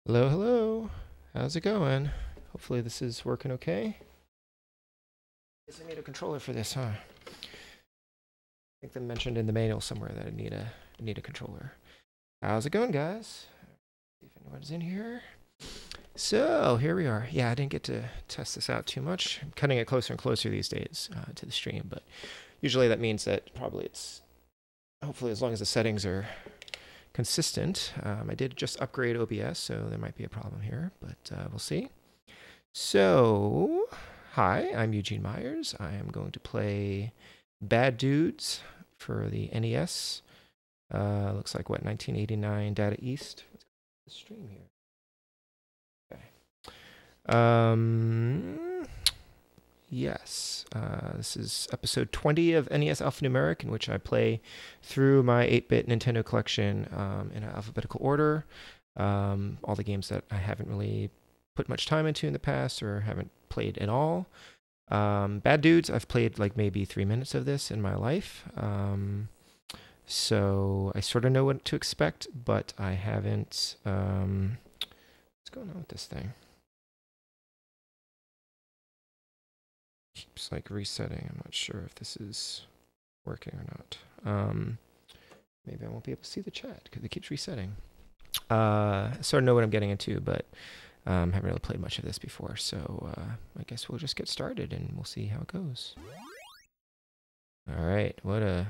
Hello, hello. How's it going? Hopefully this is working okay. Guess I need a controller for this, huh? I think they mentioned in the manual somewhere that I need a controller. How's it going, guys? See if anyone's in here. So here we are. Yeah, I didn't get to test this out too much. I'm cutting it closer and closer these days to the stream, but usually that means that probably it's hopefully as long as the settings are consistent. I did just upgrade OBS, so there might be a problem here, but we'll see. So, hi, I'm Eugene Myers. I am going to play Bad Dudes for the NES. Looks like, what, 1989 Data East? What's the stream here? Okay. Yes, this is episode 20 of NES Alphanumeric, in which I play through my 8-bit Nintendo collection in alphabetical order. All the games that I haven't really put much time into in the past or haven't played at all. Bad Dudes, I've played like maybe 3 minutes of this in my life. So I sort of know what to expect, but I haven't... what's going on with this thing? Keeps like resetting. I'm not sure if this is working or not. Maybe I won't be able to see the chat because it keeps resetting. I sort of know what I'm getting into, but haven't really played much of this before, so I guess we'll just get started and we'll see how it goes. All right, what a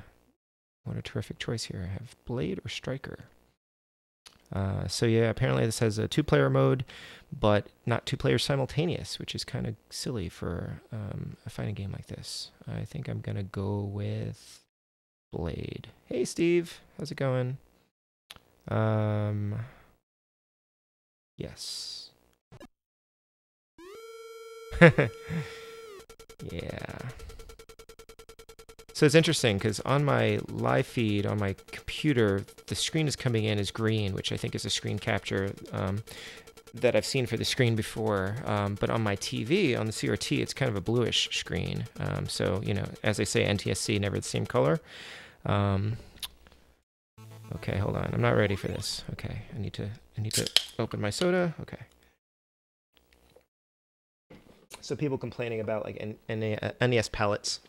terrific choice here. I have Blade or Striker. So yeah, apparently this has a 2-player mode, but not 2 players simultaneous, which is kind of silly for a fighting game like this. I think I'm gonna go with Blade. Hey Steve, how's it going? Yes. Yeah. So it's interesting because on my live feed on my computer, the screen is coming in as green, which I think is a screen capture that I've seen for the screen before. But on my TV, on the CRT, it's kind of a bluish screen. So, you know, as they say, NTSC, never the same color. Okay, hold on. I'm not ready for this. Okay, I need to open my soda. Okay. So people complaining about like NES palettes.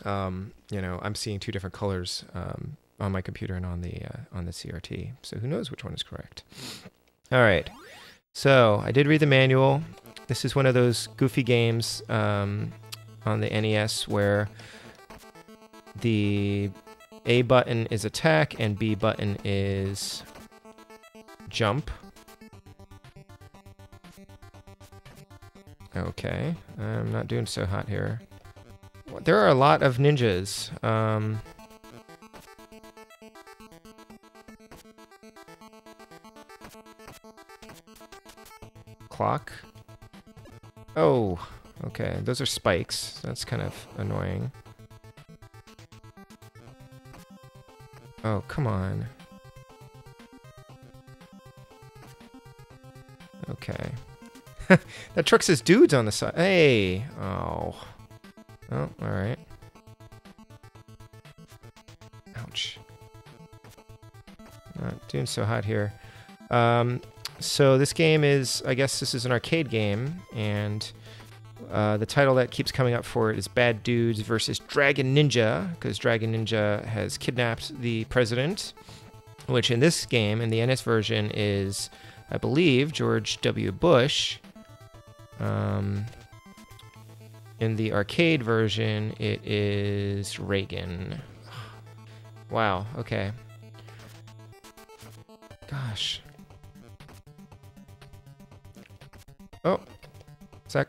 You know, I'm seeing 2 different colors on my computer and on the CRT. So who knows which one is correct? All right. So I did read the manual. This is one of those goofy games on the NES where the A button is attack and B button is jump. Okay, I'm not doing so hot here. There are a lot of ninjas. Clock. Oh, okay. Those are spikes. That's kind of annoying. Oh, come on. Okay. That truck says dudes on the side. Hey! Oh. Oh, alright. Ouch. Not doing so hot here. So this game is, I guess this is an arcade game, and the title that keeps coming up for it is Bad Dudes versus Dragon Ninja, because Dragon Ninja has kidnapped the president, which in this game, in the NES version, is, I believe, George W. Bush. In the arcade version, it is Reagan. Wow, okay. Gosh. Oh, sec.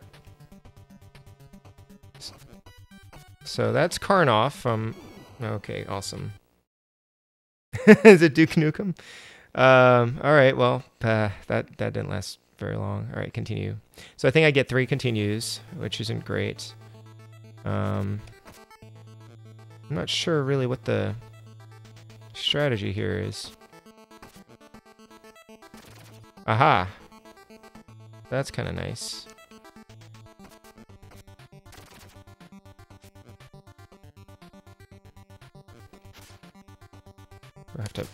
So that's Karnoff from... Okay, awesome. Is it Duke Nukem? Alright, well, that didn't last very long. Alright, continue. So I think I get 3 continues, which isn't great. I'm not sure really what the strategy here is. Aha! That's kind of nice. I have to...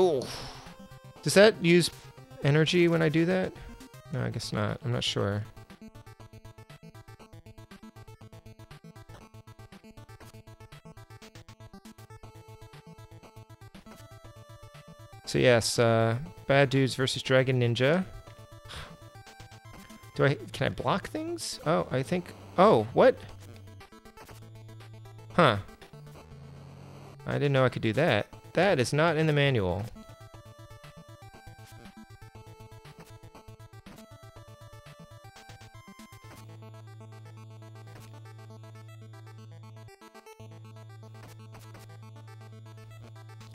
Oh. Does that use energy when I do that? No, I guess not. I'm not sure. So yes, bad dudes versus Dragon Ninja. Can I block things? Oh, I think... Oh, what? Huh. I didn't know I could do that. That is not in the manual.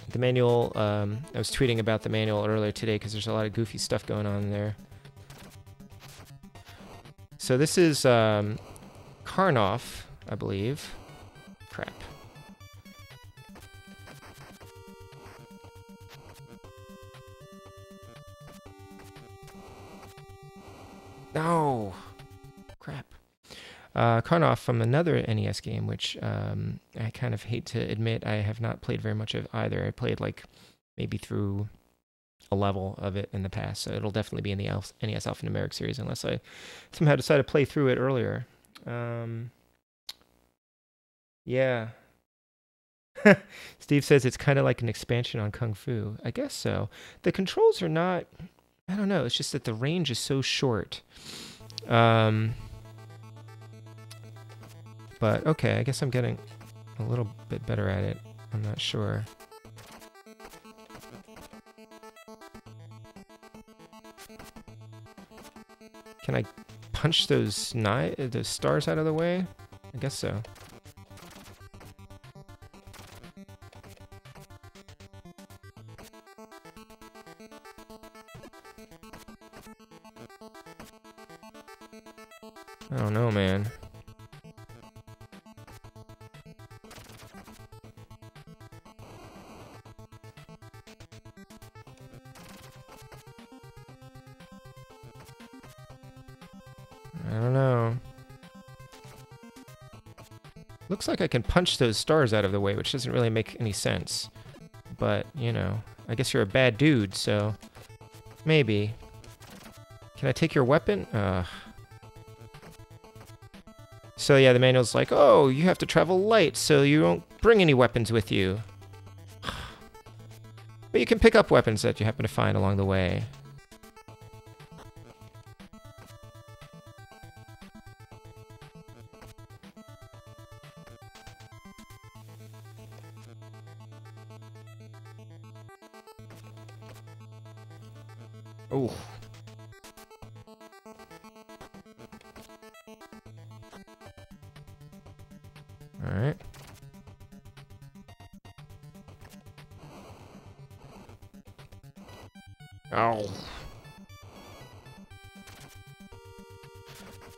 The manual, I was tweeting about the manual earlier today because there's a lot of goofy stuff going on in there. So this is Karnoff, I believe. Crap. No! Crap. Karnoff from another NES game, which I kind of hate to admit I have not played very much of either. I played like maybe through a level of it in the past, so it'll definitely be in the NES Alphanumeric series unless I somehow decide to play through it earlier. Yeah. Steve says it's kind of like an expansion on Kung Fu. I guess so. The controls are not... I don't know. It's just that the range is so short. But okay, I guess I'm getting a little bit better at it. I'm not sure. Can I punch those stars out of the way? I guess so. I don't know, man. I don't know. Looks like I can punch those stars out of the way, which doesn't really make any sense. But, you know, I guess you're a bad dude, so maybe. Can I take your weapon? So yeah, the manual's like, oh, you have to travel light, so you don't bring any weapons with you. But you can pick up weapons that you happen to find along the way. Oh. Alright. Oh.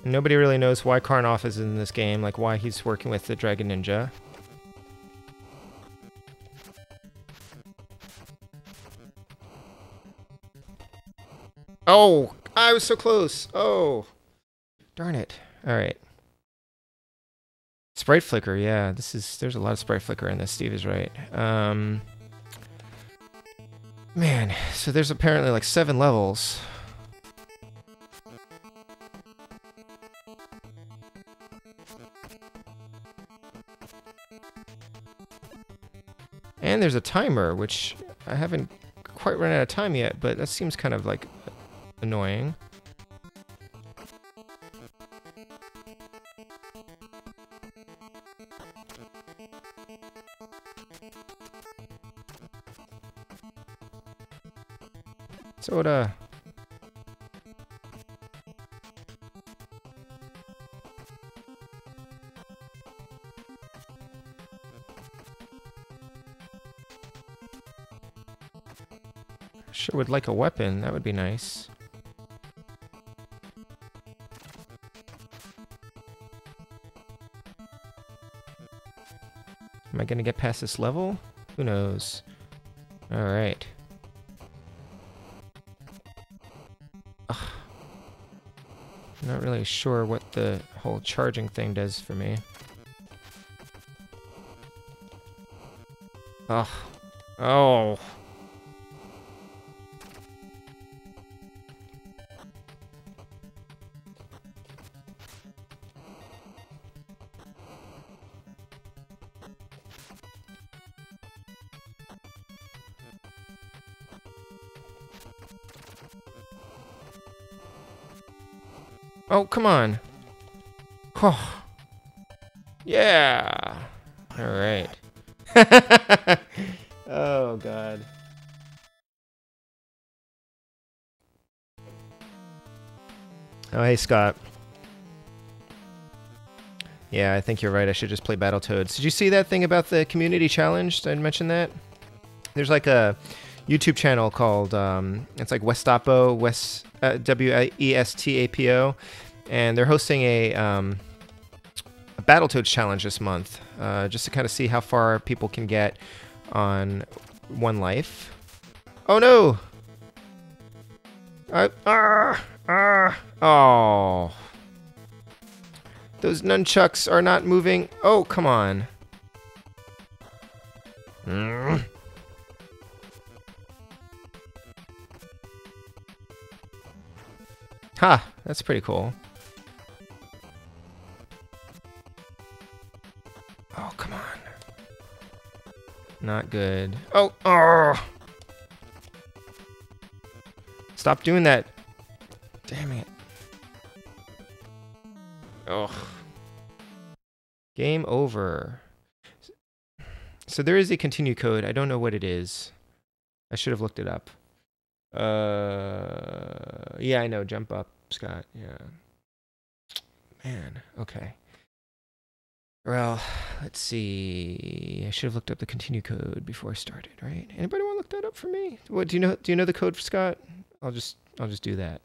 Nobody really knows why Karnoff is in this game, like why he's working with the Dragon Ninja. Oh! I was so close! Oh! Darn it. Alright. Sprite flicker, yeah. There's a lot of sprite flicker in this, Steve is right. Man, so there's apparently like 7 levels. And there's a timer, which I haven't quite run out of time yet, but that seems kind of like annoying. Soda. Sure would like a weapon. That would be nice. Am I gonna get past this level? Who knows? Alright. Not really sure what the whole charging thing does for me. Oh. Oh. Oh, come on. Oh. Yeah. All right. Oh, God. Oh, hey, Scott. Yeah, I think you're right. I should just play Battletoads. Did you see that thing about the community challenge? Did I mention that? There's like a YouTube channel called, it's like Westapo, Westapo, and they're hosting a Battletoads challenge this month, just to kind of see how far people can get on one life. Oh no! Oh. Those nunchucks are not moving. Oh, come on. Ha, that's pretty cool. Oh, come on. Not good. Oh, oh. Stop doing that. Damn it. Ugh. Game over. So there is a continue code. I don't know what it is. I should have looked it up. Yeah, I know. Jump up, Scott. Yeah. Man. Okay. Well, let's see. I should have looked up the continue code before I started, right? Anybody want to look that up for me? What do you know? Do you know the code for Scott? I'll just do that.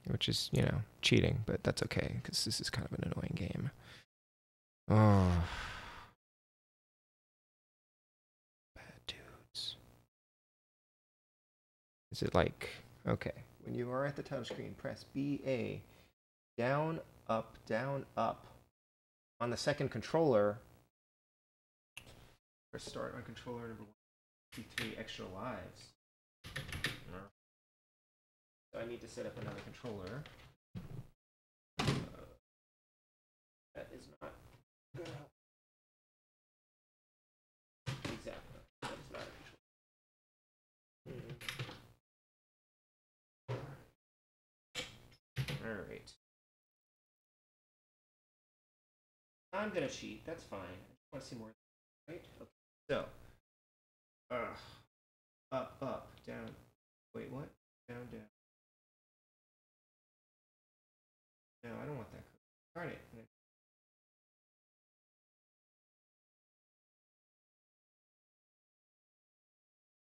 Which is, you know, cheating, but that's okay because this is kind of an annoying game. Oh. Bad dudes. Is it like, okay, when you are at the title screen, press BA, down, up, down, up. On the second controller, press start on controller number 1, 2, 3 extra lives. So I need to set up another controller. That is not good. Exactly. That is not a controller. Alright. I'm gonna cheat. That's fine. I just want to see more. Right? Okay. So. Up, up, down. Wait, what? Down, down. No, I don't want that code. Darn it.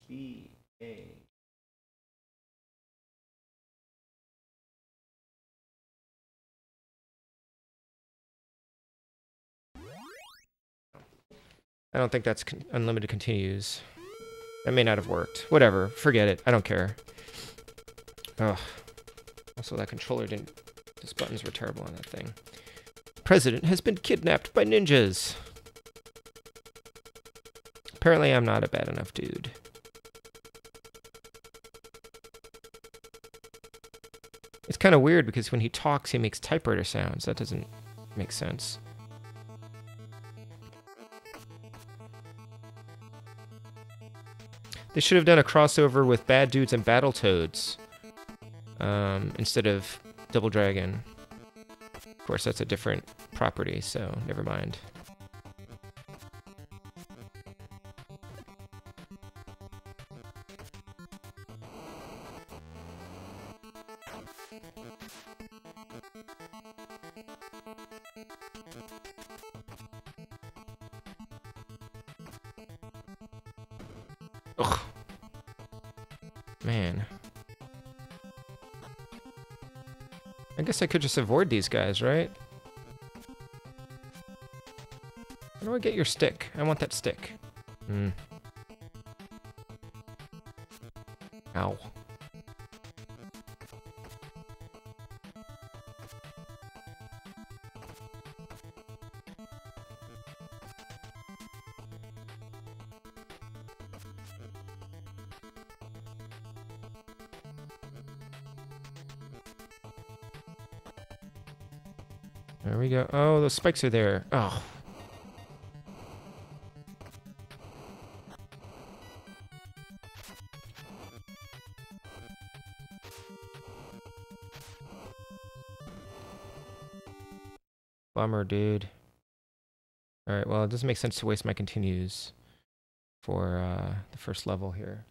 B, A. I don't think that's unlimited continues. That may not have worked. Whatever. Forget it. I don't care. Ugh. Also, that controller didn't... Those buttons were terrible on that thing. The president has been kidnapped by ninjas. Apparently, I'm not a bad enough dude. It's kind of weird because when he talks, he makes typewriter sounds. That doesn't make sense. They should have done a crossover with Bad Dudes and Battletoads instead of Double Dragon. Of course, that's a different property, so never mind. Ugh. Man. I guess I could just avoid these guys, right? How do I get your stick? I want that stick. Ow. There we go. Oh, those spikes are there. Oh. Bummer, dude. All right, well, it doesn't make sense to waste my continues for the first level here.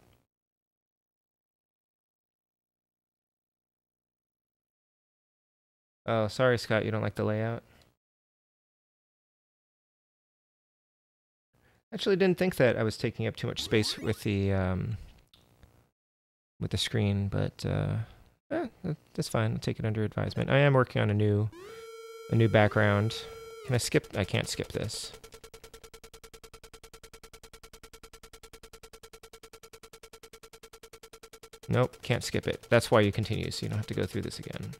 Oh, sorry, Scott, you don't like the layout? Actually, didn't think that I was taking up too much space with the screen, but that's fine. I'll take it under advisement. I am working on a new background. Can I skip? I can't skip this. Nope, can't skip it. That's why you continue, so you don't have to go through this again.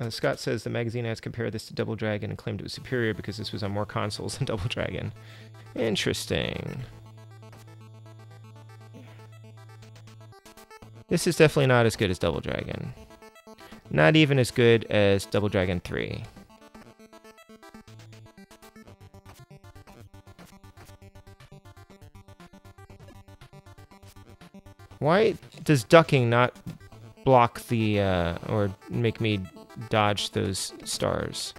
Scott says the magazine has compared this to Double Dragon and claimed it was superior because this was on more consoles than Double Dragon. Interesting. This is definitely not as good as Double Dragon. Not even as good as Double Dragon 3. Why does ducking not block the, or make me dodge those stars?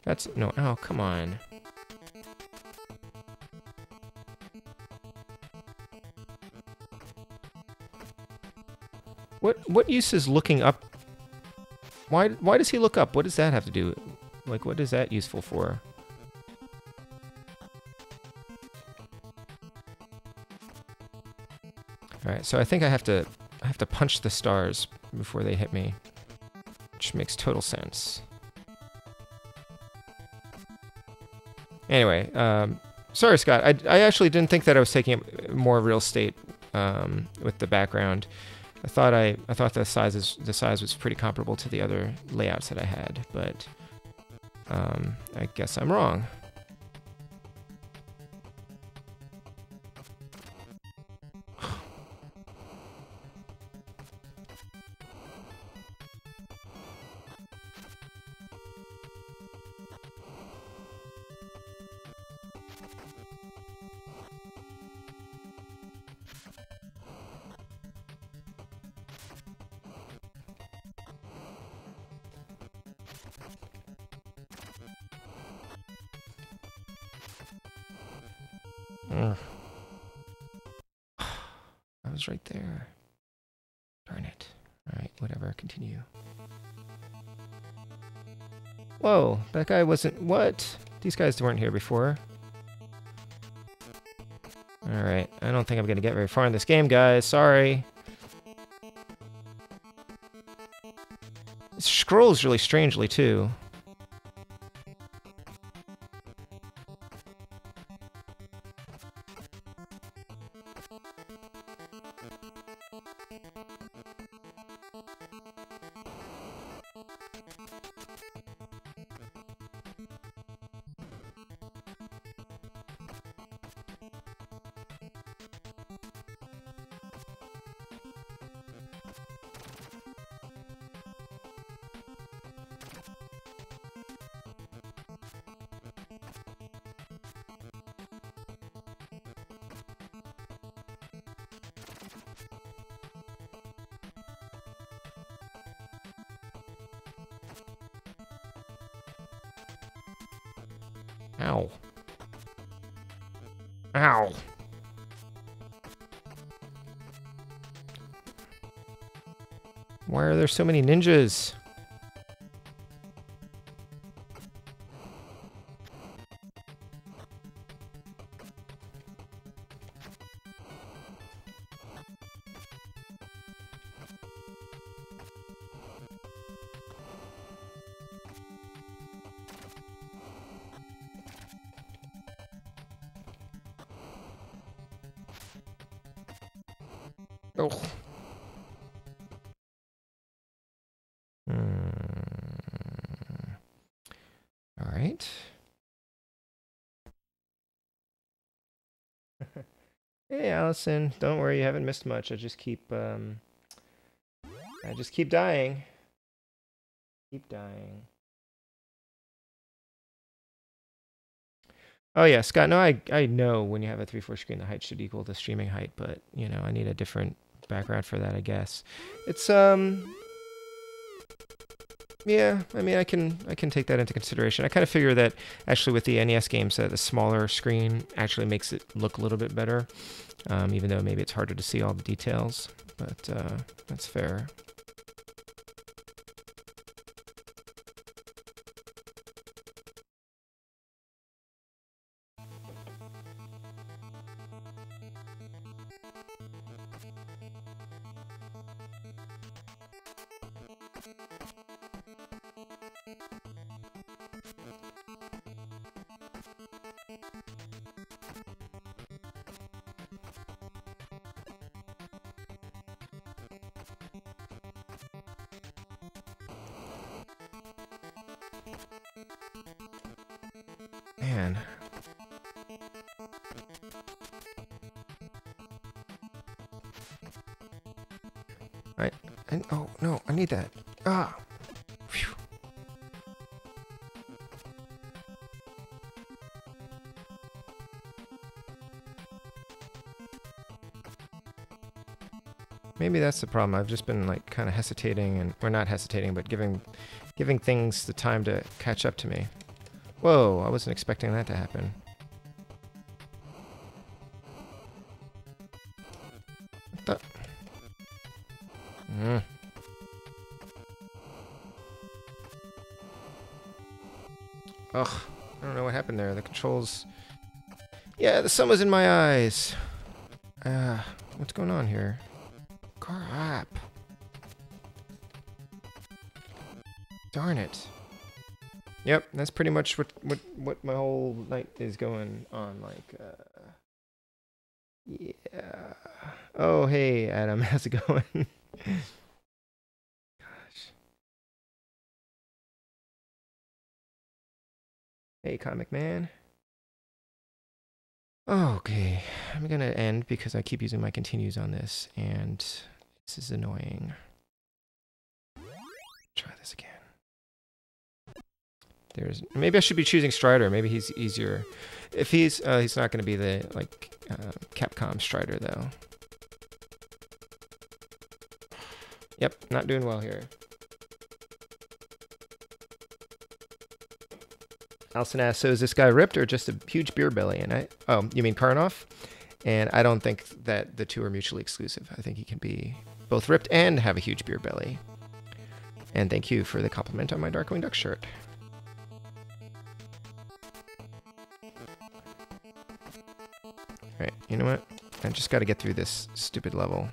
That's, no, oh, come on. What use is looking up? Why does he look up? What does that have to do? Like, what is that useful for? Alright, so I think I have to punch the stars before they hit me, which makes total sense. Anyway, sorry, Scott. I actually didn't think that I was taking up more real estate with the background. I thought the size was pretty comparable to the other layouts that I had, but I guess I'm wrong. I was right there. Darn it. Alright, whatever, continue. Whoa, that guy wasn't... What? These guys weren't here before. Alright, I don't think I'm gonna get very far in this game, guys. Sorry. It scrolls really strangely, too. Ow. Ow. Why are there so many ninjas? Oh. All right. Hey, Allison. Don't worry, you haven't missed much. I just keep dying. Keep dying. Oh yeah, Scott. No, I know when you have a 3:4 screen, the height should equal the streaming height, but you know, I need a different background for that, I guess. It's yeah, I mean, I can take that into consideration. I kind of figure that actually with the NES games, the smaller screen actually makes it look a little bit better, even though maybe it's harder to see all the details. But that's fair. Man. Oh no, I need that. Ah. Phew. Maybe that's the problem. I've just been like kind of hesitating, and we're not hesitating, but giving things the time to catch up to me. Whoa, I wasn't expecting that to happen. What the? Ugh, I don't know what happened there. The controls... Yeah, the sun was in my eyes. What's going on here? Crap. Darn it. Yep, that's pretty much what my whole night is going on, like, yeah. Oh, hey, Adam, how's it going? Gosh. Hey, Comic Man. Okay, I'm gonna end because I keep using my continues on this, and this is annoying. Try this again. Maybe I should be choosing Strider. Maybe he's easier. If he's not going to be the Capcom Strider though. Yep, not doing well here. Alson asks, so is this guy ripped or just a huge beer belly? And oh, you mean Karnoff? And I don't think that the two are mutually exclusive. I think he can be both ripped and have a huge beer belly. And thank you for the compliment on my Darkwing Duck shirt. Alright, you know what? I just gotta get through this stupid level.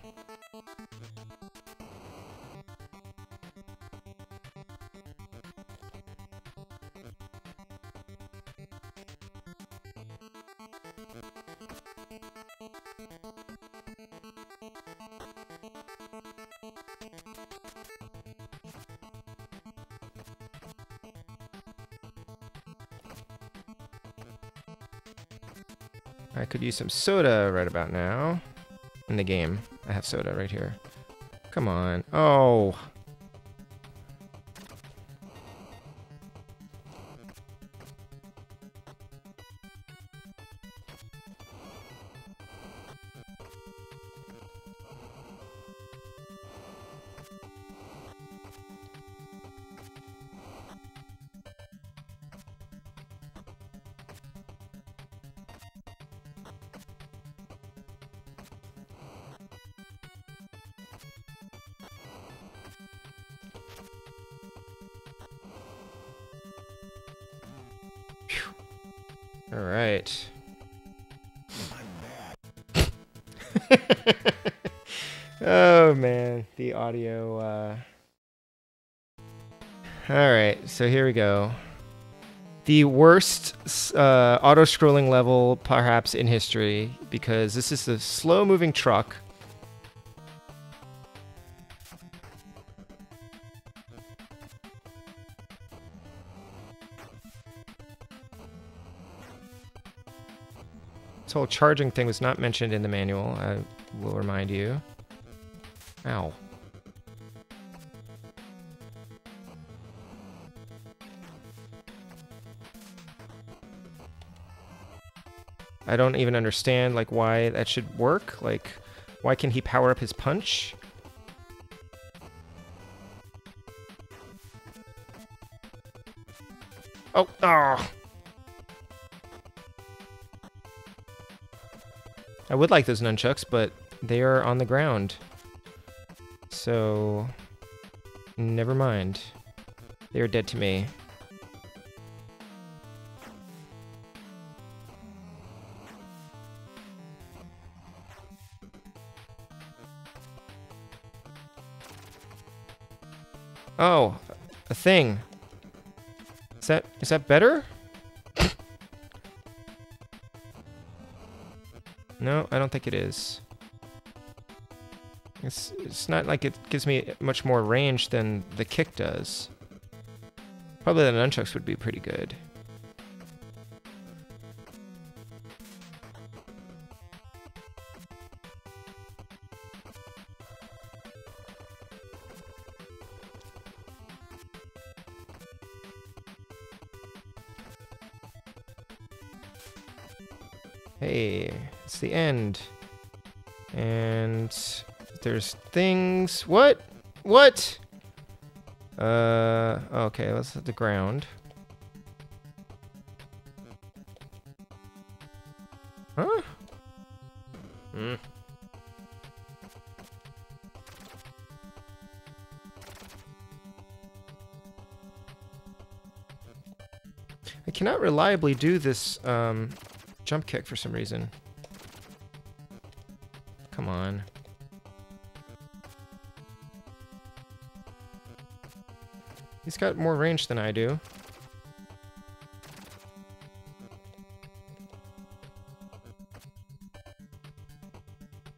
I could use some soda right about now. In the game. I have soda right here. Come on. Oh. All right. Oh man, the audio. All right, so here we go. The worst auto-scrolling level perhaps in history, because this is a slow-moving truck. This whole charging thing was not mentioned in the manual, I will remind you. Ow. I don't even understand, like, why that should work. Like, Why can he power up his punch? Oh, oh! I would like those nunchucks, but they are on the ground. So, never mind. They are dead to me. Oh, a thing. Is that better? No, I don't think it is. It's not like it gives me much more range than the kick does. Probably the nunchucks would be pretty good. Hey, it's the end. And there's things. What? What? Okay, let's hit the ground. Huh? Hmm. I cannot reliably do this, jump kick for some reason. Come on. He's got more range than I do.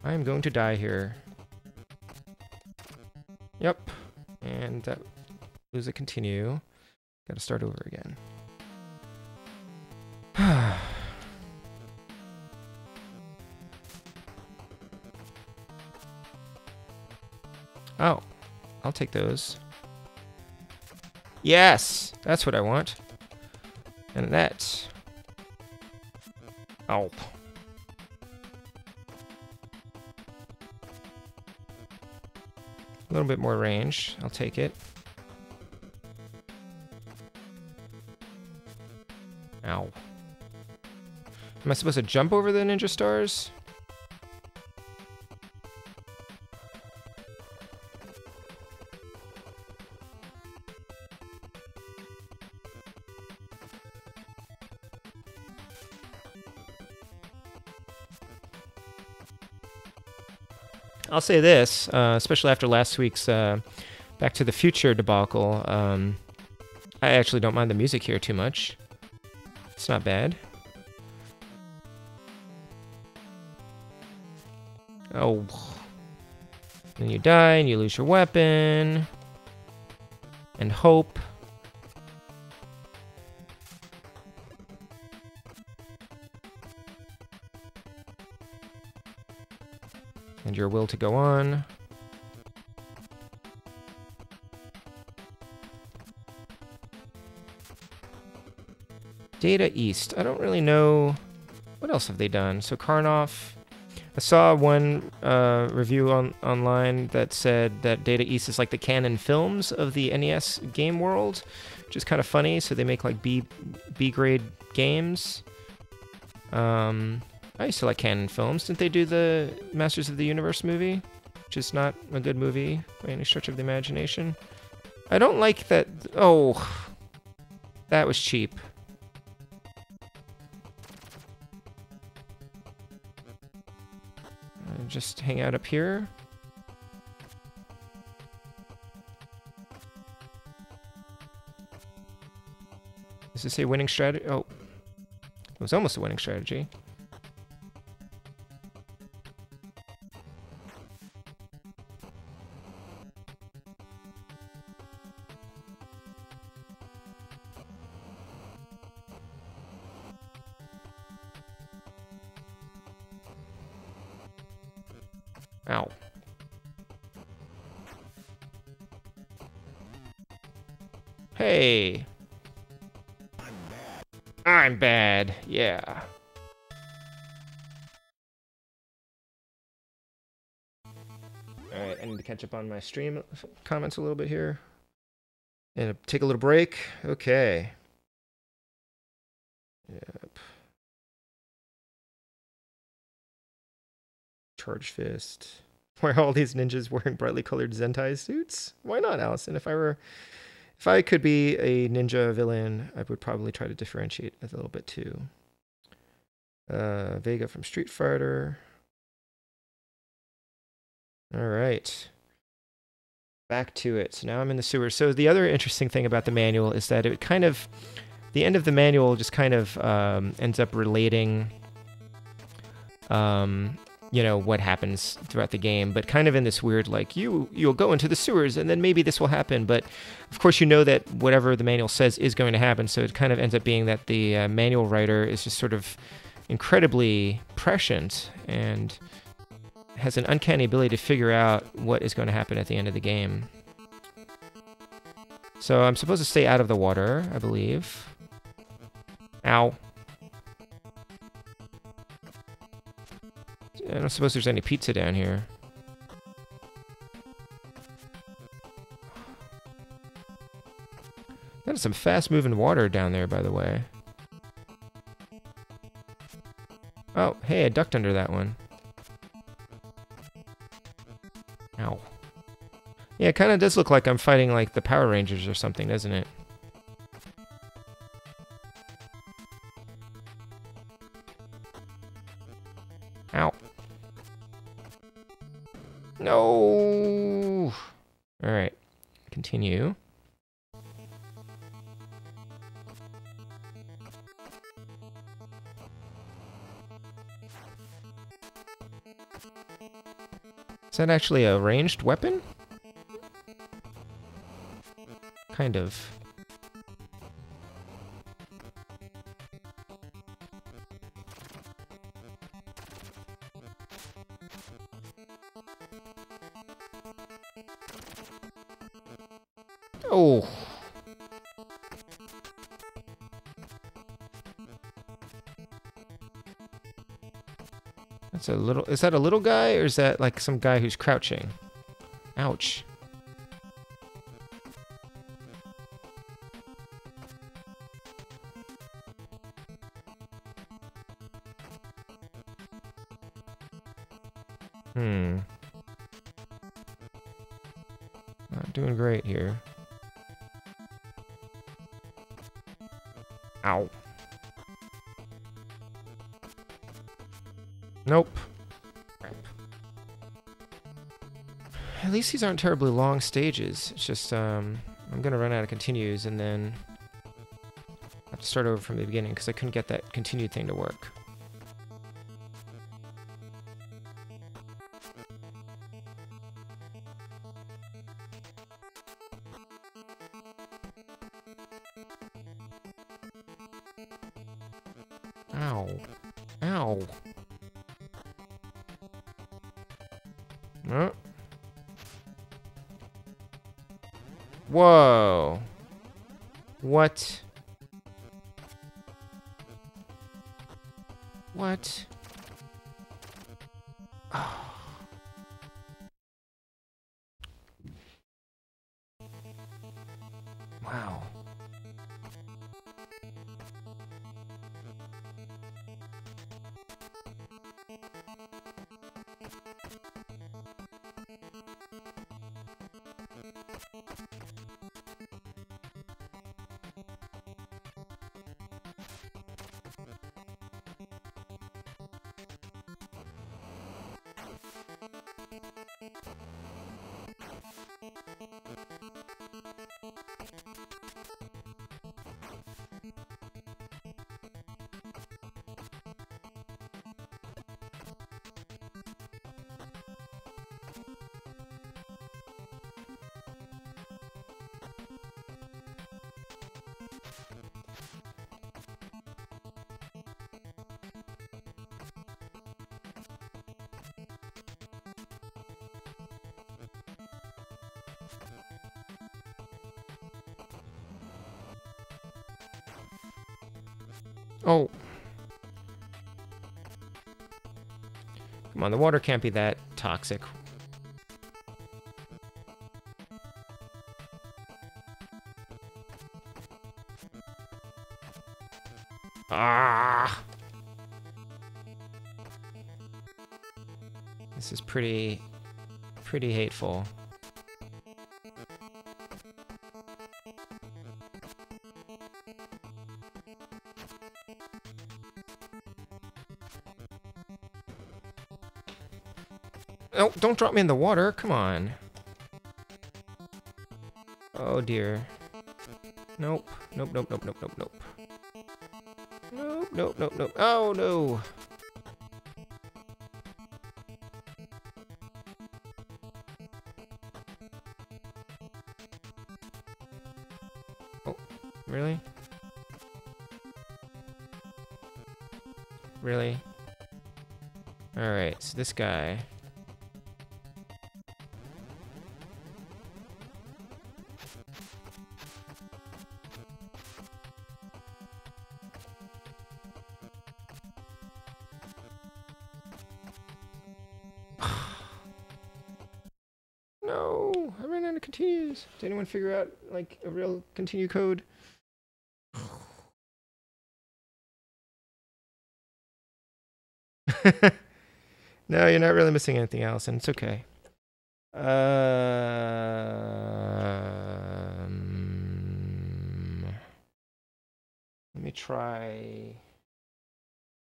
I am going to die here. Yep. And that lose a continue. Gotta start over again. Oh, I'll take those. Yes, that's what I want. And that. Oh. A little bit more range. I'll take it. Ow. Am I supposed to jump over the ninja stars? I'll say this, especially after last week's Back to the Future debacle, I actually don't mind the music here too much. It's not bad. Oh. Then you die and you lose your weapon. And hope. And your will to go on. Data East. I don't really know. What else have they done? So Karnoff. I saw one review online that said that Data East is like the canon films of the NES game world, which is kind of funny. So they make like B grade games. I used to like canon films. Didn't they do the Masters of the Universe movie? Which is not a good movie by any stretch of the imagination. I don't like that. Oh, that was cheap. Just hang out up here. Does this say winning strategy? Oh, it was almost a winning strategy. Ow. Hey. I'm bad. Yeah. I need to catch up on my stream comments a little bit here. And take a little break. Okay. Yep. Charge Fist. Why are all these ninjas wearing brightly colored Zentai suits? Why not, Allison? If I could be a ninja villain, I would probably try to differentiate a little bit too. Vega from Street Fighter. All right. Back to it. So now I'm in the sewer. So the other interesting thing about the manual is that it kind of, the end of the manual just kind of ends up relating, you know, what happens throughout the game, but kind of in this weird, like, you'll go into the sewers and then maybe this will happen. But of course, you know that whatever the manual says is going to happen. So it kind of ends up being that the manual writer is just sort of incredibly prescient and has an uncanny ability to figure out what is going to happen at the end of the game. So I'm supposed to stay out of the water, I believe. Ow. I don't suppose there's any pizza down here. That is some fast-moving water down there, by the way. Oh, hey, I ducked under that one. Ow. Yeah, it kind of does look like I'm fighting like the Power Rangers or something, doesn't it? Ow. No! Alright. Continue. Is that actually a ranged weapon? Kind of. Oh. That's a little, is that a little guy or is that like some guy who's crouching? Ouch. Not doing great here. Ow. Nope. Crap. At least these aren't terribly long stages. It's just, I'm gonna run out of continues and then have to start over from the beginning because I couldn't get that continued thing to work. Ow. Ow. Whoa. What? What? Oh. Wow. Oh. Come on, the water can't be that toxic. Ah! This is pretty hateful. Oh, don't drop me in the water. Come on. Oh dear. Nope. Nope, nope, nope, nope, nope, nope. Nope, nope, nope, nope. Oh no. Oh, really? Really? Alright, so this guy. No, I ran out of continues. Did anyone figure out like a real continue code? No, you're not really missing anything else, and it's okay. Let me try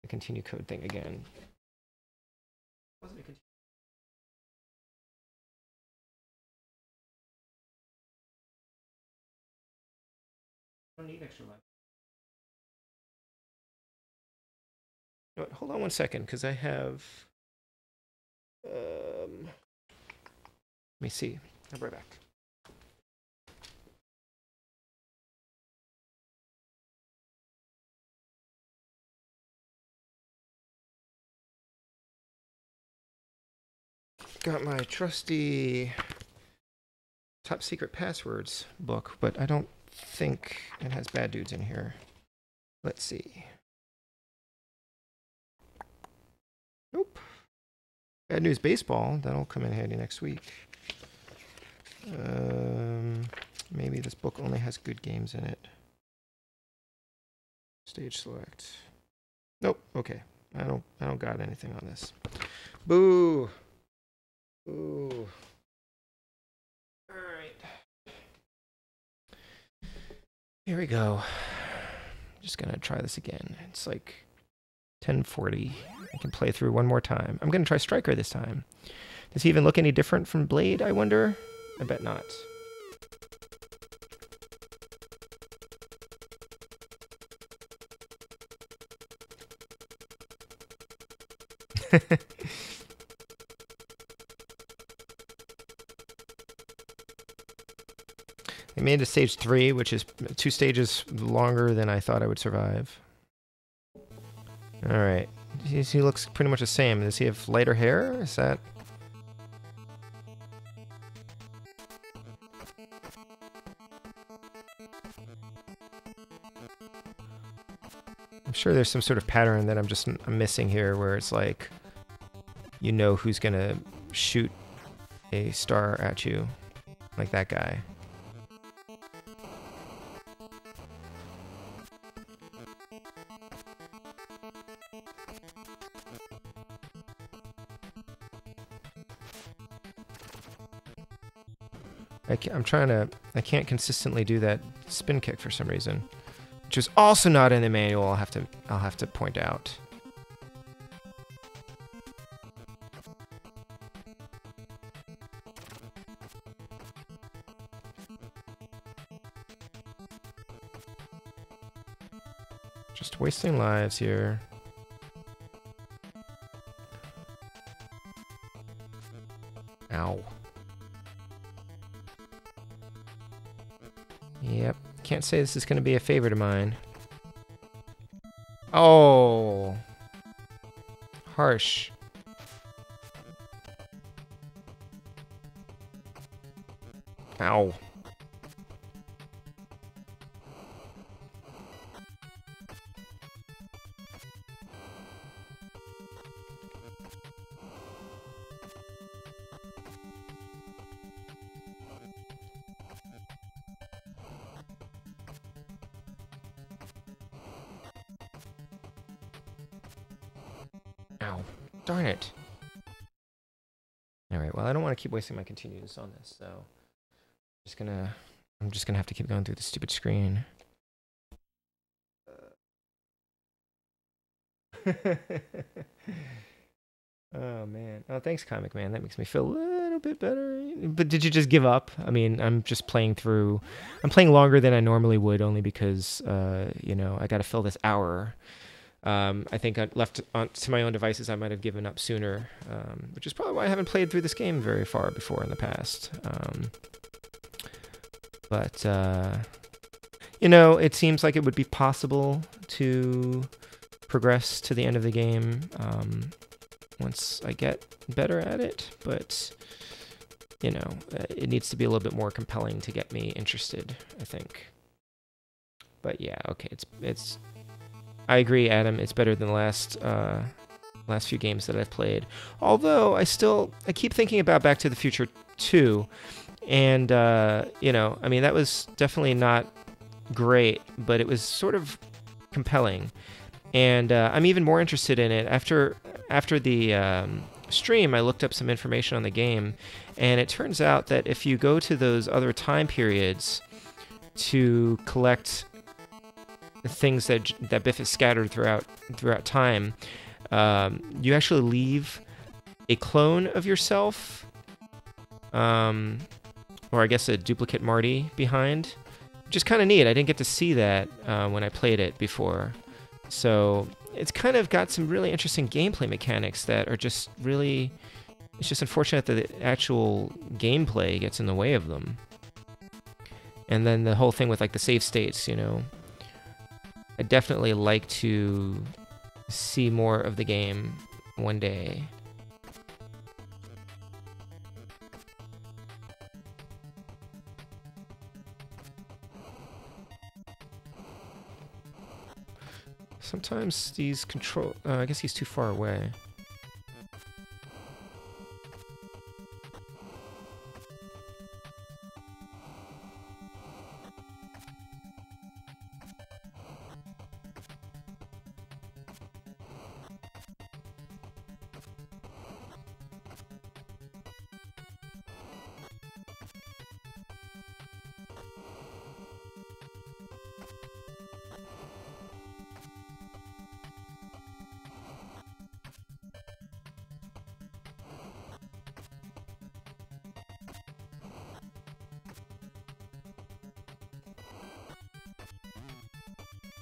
the continue code thing again. Wasn't a continue. I don't need extra life. You know what, hold on one second, because I have. Let me see. I'll be right back. Got my trusty top secret passwords book, but I don't think it has bad dudes in here. Let's see. Nope. Bad News Baseball. That'll come in handy next week. Maybe this book only has good games in it. Stage select. Nope. Okay. I don't got anything on this. Boo. Ooh. All right. Here we go. Just gonna try this again. It's like 10:40. I can play through one more time. I'm gonna try Striker this time. Does he even look any different from Blade, I wonder? I bet not. I made it to stage 3, which is 2 stages longer than I thought I would survive. Alright. He looks pretty much the same. Does he have lighter hair? Is that... I'm sure there's some sort of pattern that I'm missing here where it's like, you know who's gonna shoot a star at you. Like that guy. I can't consistently do that spin kick for some reason, which is also not in the manual. I'll have to point out. Just wasting lives here. Ow. Yep. Can't say this is going to be a favorite of mine. Oh. Harsh. Ow. Ow. Darn it. Alright, well, I don't want to keep wasting my continues on this, so... I'm just gonna have to keep going through the stupid screen. Oh, man. Oh, thanks, Comic Man. That makes me feel a little bit better. But did you just give up? I mean, I'm just playing through... I'm playing longer than I normally would, only because, you know, I gotta fill this hour. I think I left to my own devices, I might have given up sooner, which is probably why I haven't played through this game very far before in the past. But, you know, it seems like it would be possible to progress to the end of the game once I get better at it, but, you know, it needs to be a little bit more compelling to get me interested, I think. But yeah, okay, it's I agree, Adam. It's better than the last few games that I've played. Although I keep thinking about Back to the Future 2, and you know, I mean, that was definitely not great, but it was sort of compelling, and I'm even more interested in it after the stream. I looked up some information on the game, and it turns out that if you go to those other time periods to collect things that Biff is scattered throughout time, you actually leave a clone of yourself, or I guess a duplicate Marty behind, which is kind of neat. I didn't get to see that when I played it before, so it's kind of got some really interesting gameplay mechanics that are just really... It's just unfortunate that the actual gameplay gets in the way of them. And then the whole thing with like the save states, you know. I'd definitely like to see more of the game one day. Sometimes these control... I guess he's too far away.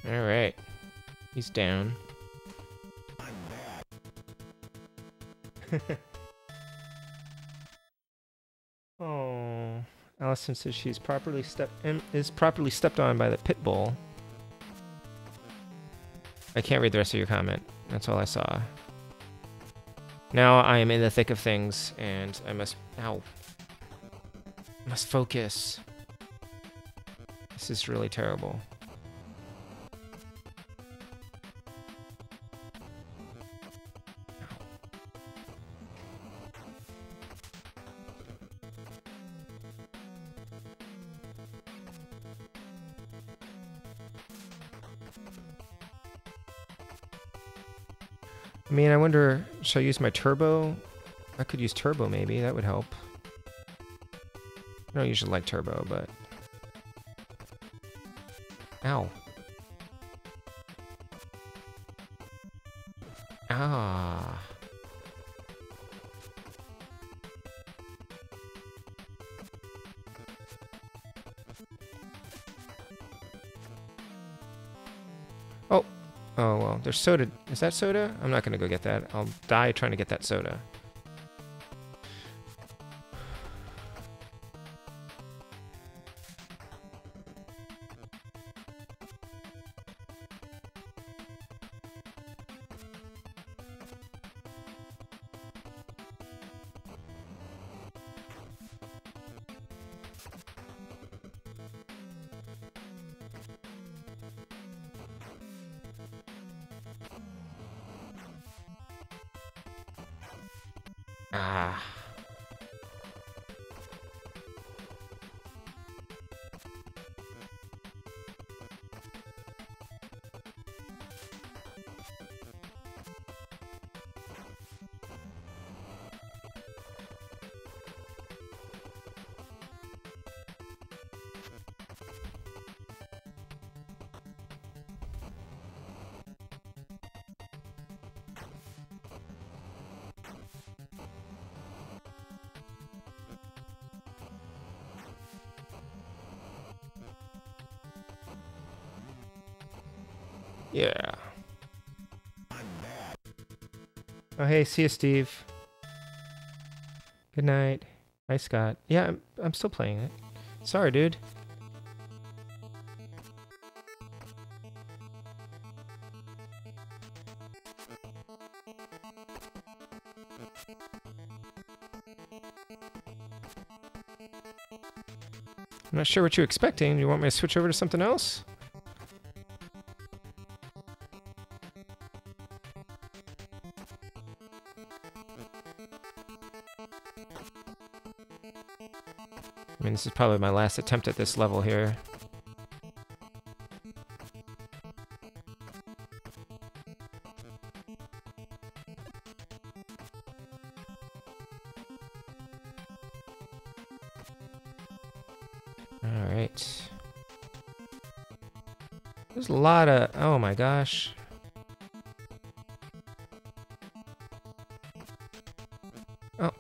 Alright. He's down. Oh, Allison says she's properly stepped on by the pit bull. I can't read the rest of your comment. That's all I saw. Now I am in the thick of things, and I must... Ow. I must focus. This is really terrible. I mean, I wonder, should I use my turbo? I could use turbo, maybe. That would help. I don't usually like turbo, but... Ow. Ah. Oh. Oh, well, there's soda. Is that soda? I'm not gonna go get that. I'll die trying to get that soda. Ah. Yeah. Oh, hey, see you, Steve. Good night. Hi, Scott. Yeah, I'm still playing it. Sorry, dude. I'm not sure what you're expecting. You want me to switch over to something else? I mean, this is probably my last attempt at this level here. Alright. There's a lot of... Oh my gosh. Oh.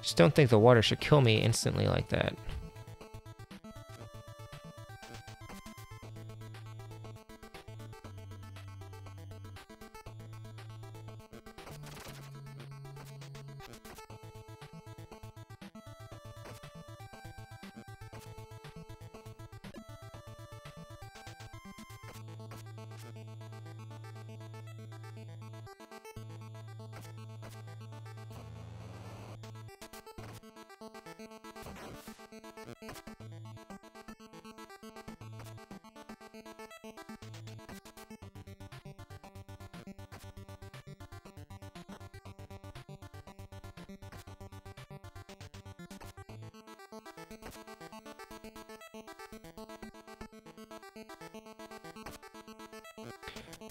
Just don't think the water should kill me instantly like that.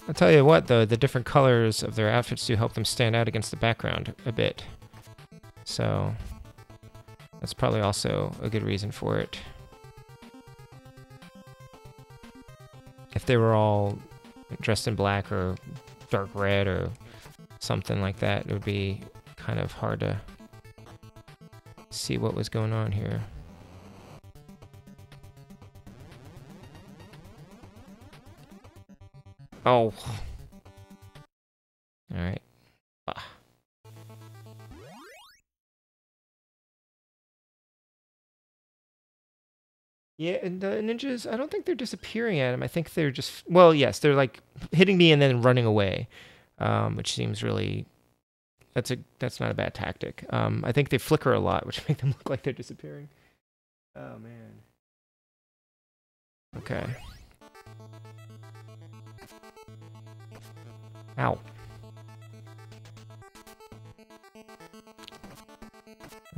I'll tell you what, though, the different colors of their outfits do help them stand out against the background a bit. So that's probably also a good reason for it. If they were all dressed in black or dark red or something like that, it would be kind of hard to see what was going on here. Oh. Alright. Ah. Yeah, and the ninjas, I don't think they're disappearing at him. I think they're just... Well, yes, they're like hitting me and then running away, which seems really... That's not a bad tactic. I think they flicker a lot, which make them look like they're disappearing. Oh, man. Okay. Ow.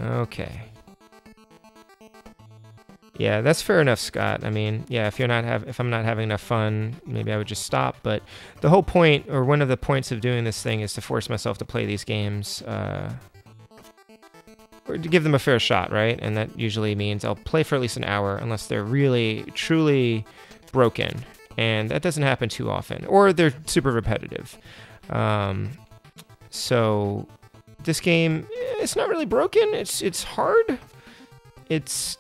Okay. Yeah, that's fair enough, Scott. I mean, yeah, if I'm not having enough fun, maybe I would just stop. But the whole point, or one of the points of doing this thing, is to force myself to play these games, or to give them a fair shot, right? And that usually means I'll play for at least an hour, unless they're really, truly broken. And that doesn't happen too often, or they're super repetitive. So this game, it's not really broken. It's hard. It's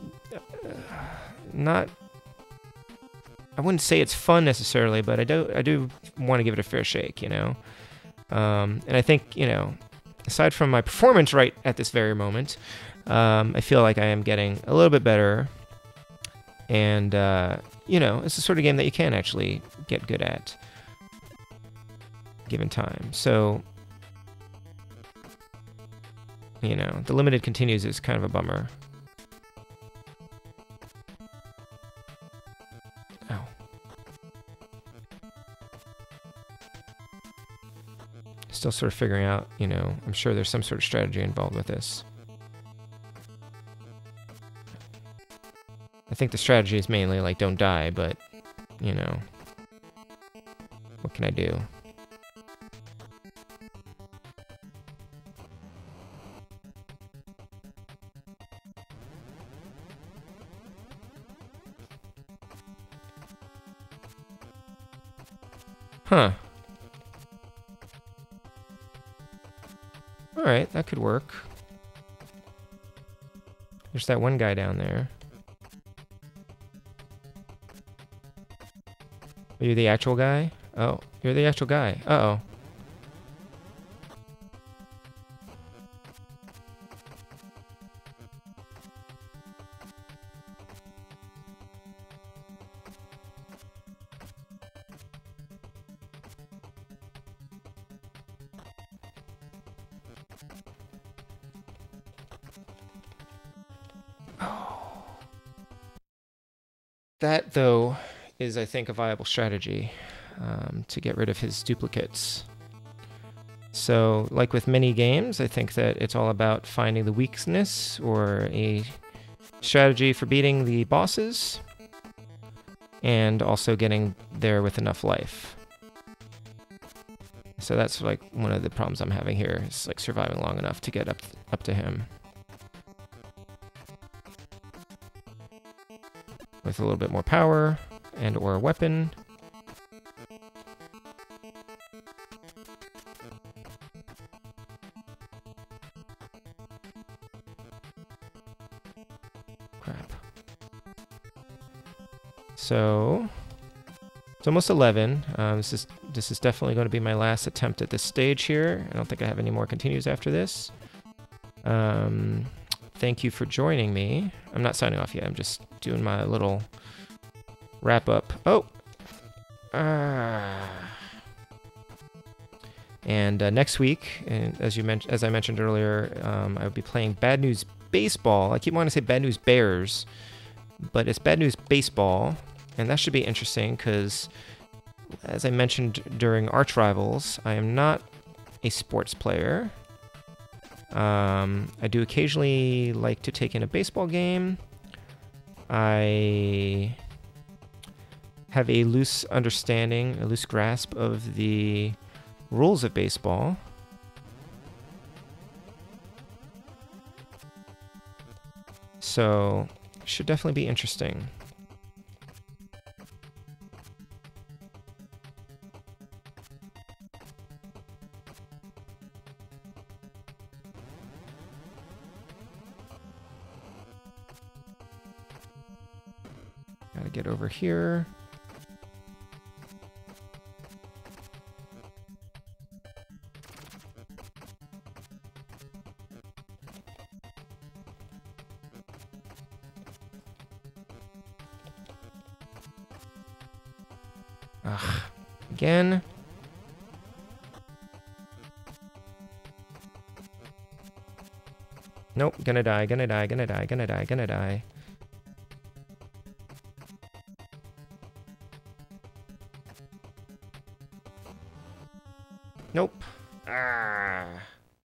not. I wouldn't say it's fun necessarily, but I do want to give it a fair shake, you know. And I think, you know, aside from my performance right at this very moment, I feel like I am getting a little bit better. And you know, it's the sort of game that you can actually get good at, given time. So, you know, the limited continues is kind of a bummer. Ow. Still sort of figuring out, you know, I'm sure there's some sort of strategy involved with this. I think the strategy is mainly, like, don't die, but, you know, what can I do? Huh. Alright, that could work. There's that one guy down there. Are you the actual guy? Oh, you're the actual guy. Uh-oh. That, though, is, I think, a viable strategy to get rid of his duplicates. So, like with many games, I think that it's all about finding the weakness or a strategy for beating the bosses and also getting there with enough life. So that's like one of the problems I'm having here, is like surviving long enough to get up to him. With a little bit more power and or a weapon. Crap. So it's almost 11. This is definitely going to be my last attempt at this stage here. I don't think I have any more continues after this. Thank you for joining me. I'm not signing off yet. I'm just doing my little wrap up. Oh! And next week, and as I mentioned earlier, I will be playing Bad News Baseball. I keep wanting to say Bad News Bears, but it's Bad News Baseball, and that should be interesting because, as I mentioned during Arch Rivals, I am not a sports player. I do occasionally like to take in a baseball game. I have a loose understanding, a loose grasp of the rules of baseball. So, should definitely be interesting. Gotta get over here. Ugh, again. Nope, gonna die, gonna die, gonna die, gonna die, gonna die. Nope. Ah.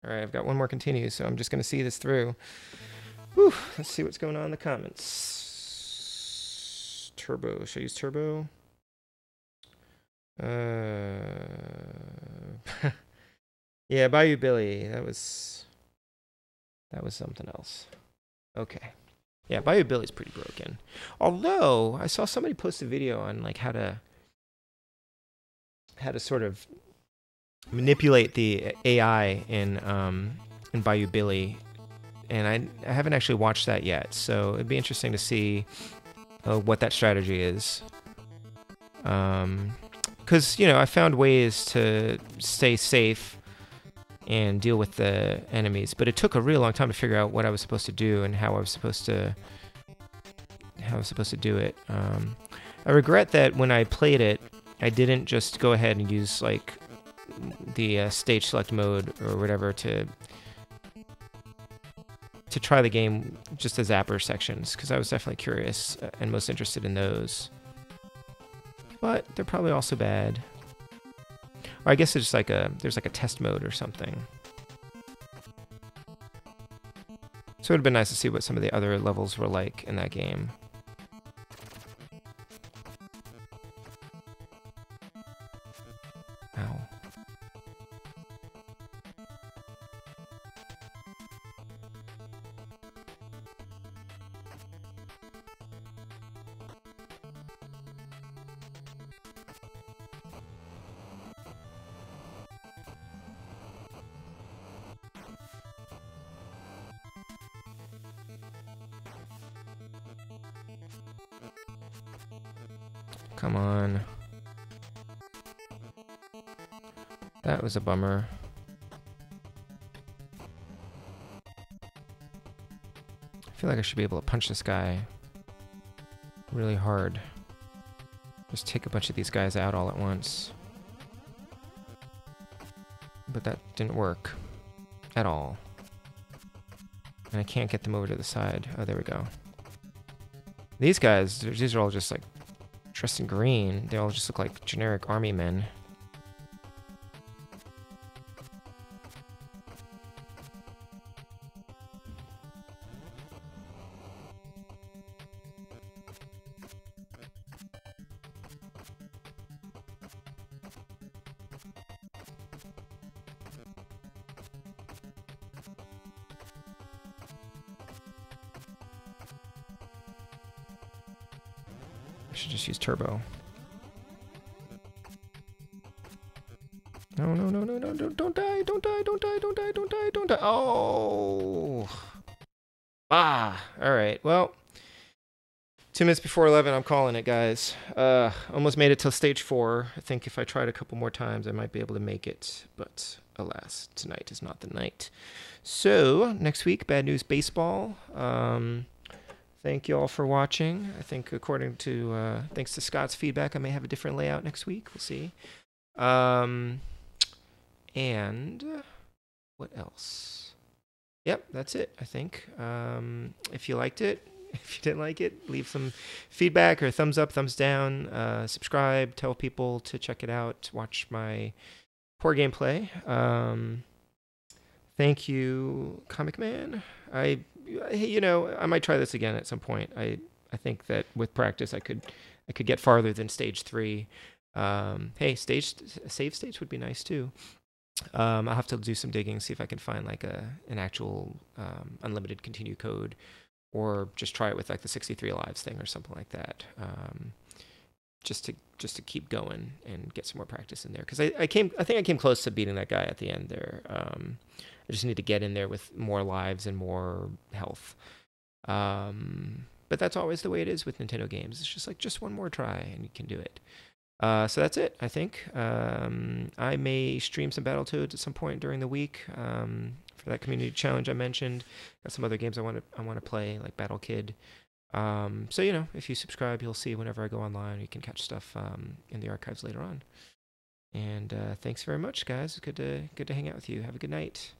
Alright, I've got one more continue, so I'm just gonna see this through. Whew, let's see what's going on in the comments. Turbo, should I use turbo? Yeah, Bayou Billy, that was something else. Okay. Yeah, Bayou Billy's pretty broken. Although I saw somebody post a video on like how to sort of manipulate the AI in Bayou Billy, and I haven't actually watched that yet. So it'd be interesting to see what that strategy is. Because, you know, I found ways to stay safe and deal with the enemies, but it took a real long time to figure out what I was supposed to do and how I was supposed to do it. I regret that when I played it, I didn't just go ahead and use like the stage select mode or whatever to try the game just as zapper sections, because I was definitely curious and most interested in those. But they're probably also bad. Or I guess it's like there's like a test mode or something. So it would have been nice to see what some of the other levels were like in that game. Ow. Come on. That was a bummer. I feel like I should be able to punch this guy really hard. Just take a bunch of these guys out all at once. But that didn't work at all. And I can't get them over to the side. Oh, there we go. These guys, these are all just like dressed in green. They all just look like generic army men. I should just use turbo. No, no, no, no, no, don't die, don't die, don't die, don't die, don't die, don't die. Oh! Ah! Alright, well. 2 minutes before 11, I'm calling it, guys. Almost made it till stage 4. I think if I tried a couple more times, I might be able to make it. But alas, tonight is not the night. So, next week, Bad News Baseball. Thank you all for watching. I think according to, thanks to Scott's feedback, I may have a different layout next week. We'll see. And what else? Yep, that's it, I think. If you liked it, if you didn't like it, leave some feedback or thumbs up, thumbs down, subscribe, tell people to check it out, watch my poor gameplay. Thank you, Comic Man. You know, I might try this again at some point. I think that with practice, I could get farther than stage 3. Hey, save stage would be nice too. I'll have to do some digging, see if I can find like an actual unlimited continue code, or just try it with like the 63 lives thing or something like that. Just to keep going and get some more practice in there, because I think I came close to beating that guy at the end there. I just need to get in there with more lives and more health. But that's always the way it is with Nintendo games. It's just like, just one more try and you can do it. So that's it, I think. I may stream some Battletoads at some point during the week for that community challenge I mentioned. Got some other games I want to play, like Battle Kid. So, you know, if you subscribe, you'll see whenever I go online. You can catch stuff in the archives later on. And thanks very much, guys. Good to hang out with you. Have a good night.